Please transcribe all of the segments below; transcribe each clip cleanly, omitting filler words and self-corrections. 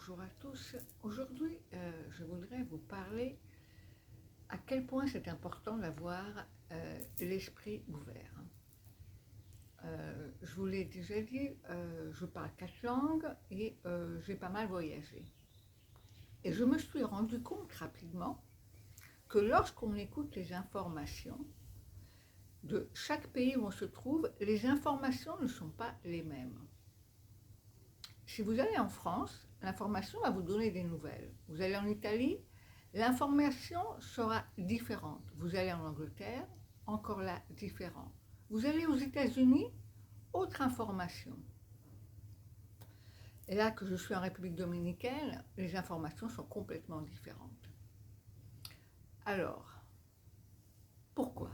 Bonjour à tous. Aujourd'hui, je voudrais vous parler à quel point c'est important d'avoir l'esprit ouvert. Je vous l'ai déjà dit, je parle 4 langues et j'ai pas mal voyagé. Et je me suis rendu compte rapidement que lorsqu'on écoute les informations de chaque pays où on se trouve, les informations ne sont pas les mêmes. Si vous allez en France, l'information va vous donner des nouvelles. Vous allez en Italie, l'information sera différente. Vous allez en Angleterre, encore là, différent. Vous allez aux États-Unis, autre information. Et là que je suis en République dominicaine, les informations sont complètement différentes. Alors, pourquoi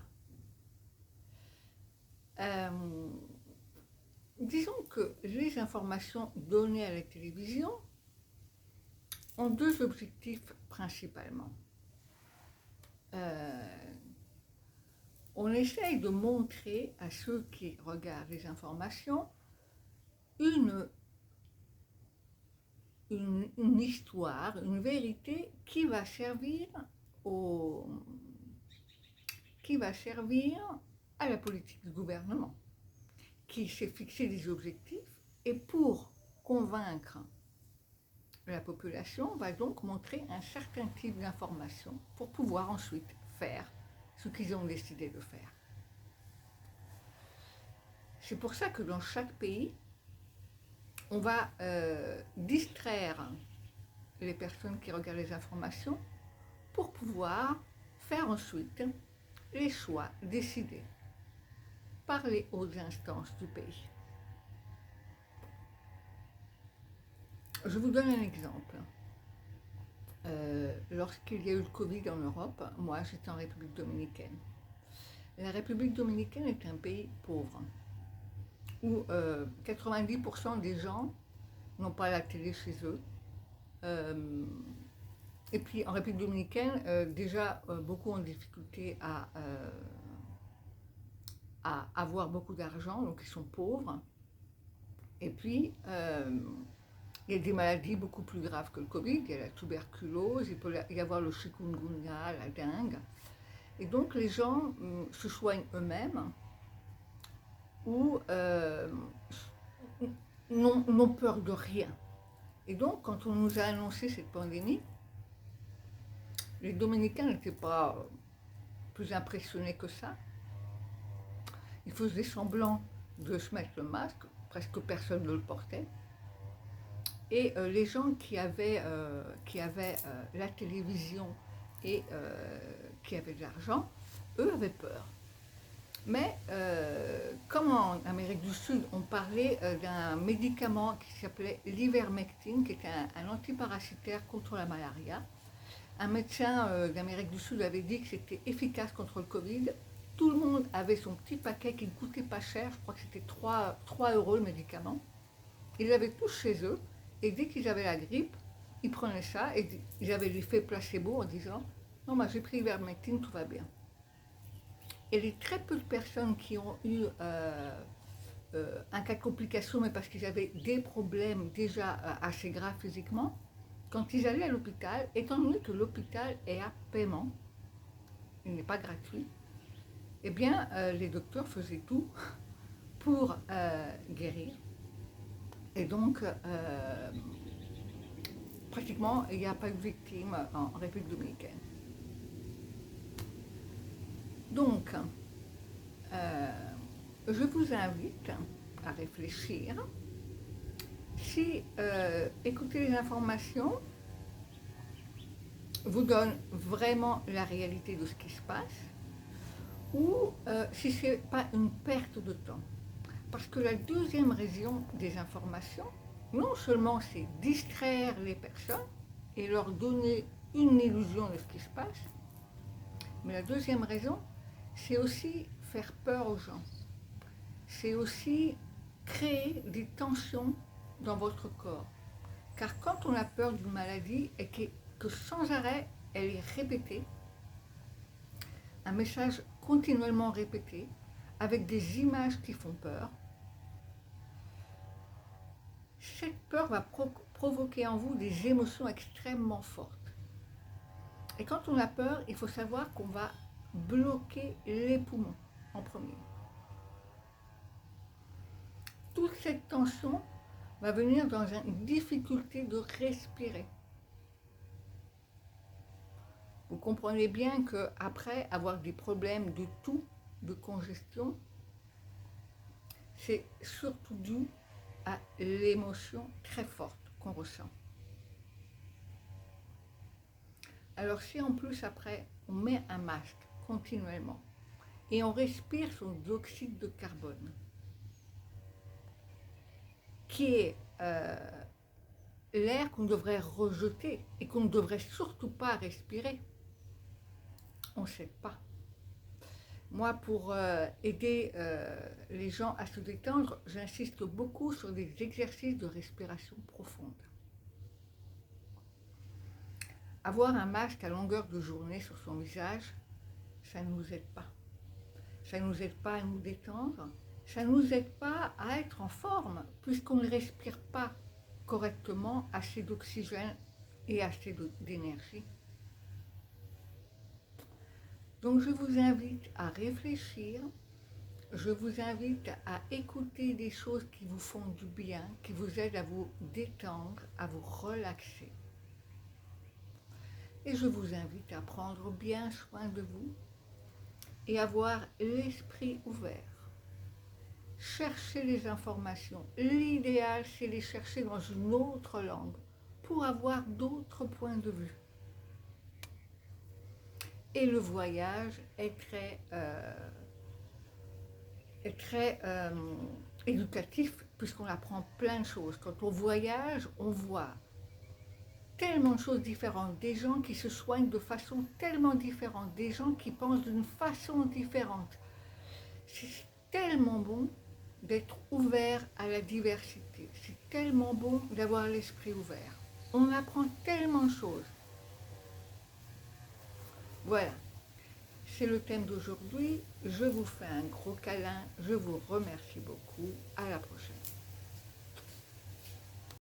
Disons que les informations données à la télévision ont deux objectifs principalement. On essaye de montrer à ceux qui regardent les informations une histoire, une vérité qui va servir à la politique du gouvernement, qui s'est fixé des objectifs, et pour convaincre la population, va donc montrer un certain type d'information pour pouvoir ensuite faire ce qu'ils ont décidé de faire. C'est pour ça que dans chaque pays, on va distraire les personnes qui regardent les informations pour pouvoir faire ensuite les choix décidés par les hautes instances du pays. Je vous donne un exemple. Lorsqu'il y a eu le Covid en Europe, moi j'étais en République dominicaine. La République dominicaine est un pays pauvre, où 90% des gens n'ont pas la télé chez eux. Et puis en République dominicaine, déjà beaucoup ont difficulté à avoir beaucoup d'argent, donc ils sont pauvres. Et puis, il y a des maladies beaucoup plus graves que le Covid, il y a la tuberculose, il peut y avoir le chikungunya, la dengue. Et donc les gens se soignent eux-mêmes ou n'ont peur de rien. Et donc quand on nous a annoncé cette pandémie, les Dominicains n'étaient pas plus impressionnés que ça. Ils faisaient semblant de se mettre le masque, presque personne ne le portait. Et les gens qui avaient la télévision et qui avaient de l'argent, eux avaient peur. Mais comme en Amérique du Sud, on parlait d'un médicament qui s'appelait l'ivermectine, qui était un antiparasitaire contre la malaria. Un médecin d'Amérique du Sud avait dit que c'était efficace contre le Covid. Tout le monde avait son petit paquet qui ne coûtait pas cher, je crois que c'était 3 € le médicament. Ils l'avaient tous chez eux, et dès qu'ils avaient la grippe, ils prenaient ça, et ils avaient l'effet placebo en disant « Non, moi j'ai pris l'ivermectine, tout va bien ». Et les très peu de personnes qui ont eu un cas de complication, mais parce qu'ils avaient des problèmes déjà assez graves physiquement, quand ils allaient à l'hôpital, étant donné que l'hôpital est à paiement, il n'est pas gratuit, eh bien les docteurs faisaient tout pour guérir. Et donc, pratiquement, il n'y a pas eu de victimes en République dominicaine. Donc, je vous invite à réfléchir. Si écouter les informations vous donne vraiment la réalité de ce qui se passe, ou si ce n'est pas une perte de temps. Parce que la deuxième raison des informations, non seulement c'est distraire les personnes et leur donner une illusion de ce qui se passe, mais la deuxième raison, c'est aussi faire peur aux gens. C'est aussi créer des tensions dans votre corps. Car quand on a peur d'une maladie et que sans arrêt elle est répétée, un message continuellement répété, avec des images qui font peur, cette peur va provoquer en vous des émotions extrêmement fortes. Et quand on a peur, il faut savoir qu'on va bloquer les poumons en premier. Toute cette tension va venir dans une difficulté de respirer. Vous comprenez bien qu'après avoir des problèmes de toux, de congestion, c'est surtout dû à l'émotion très forte qu'on ressent. Alors si en plus après on met un masque continuellement et on respire son dioxyde de carbone, qui est l'air qu'on devrait rejeter et qu'on ne devrait surtout pas respirer, on ne sait pas. Moi, pour aider les gens à se détendre, j'insiste beaucoup sur des exercices de respiration profonde. Avoir un masque à longueur de journée sur son visage, ça ne nous aide pas. Ça ne nous aide pas à nous détendre, ça ne nous aide pas à être en forme, puisqu'on ne respire pas correctement assez d'oxygène et assez d'énergie. Donc je vous invite à réfléchir, je vous invite à écouter des choses qui vous font du bien, qui vous aident à vous détendre, à vous relaxer. Et je vous invite à prendre bien soin de vous et avoir l'esprit ouvert. Cherchez les informations. L'idéal, c'est les chercher dans une autre langue pour avoir d'autres points de vue. Et le voyage est très éducatif puisqu'on apprend plein de choses. Quand on voyage, on voit tellement de choses différentes, des gens qui se soignent de façon tellement différente, des gens qui pensent d'une façon différente. C'est tellement bon d'être ouvert à la diversité. C'est tellement bon d'avoir l'esprit ouvert. On apprend tellement de choses. Voilà, c'est le thème d'aujourd'hui. Je vous fais un gros câlin. Je vous remercie beaucoup. À la prochaine.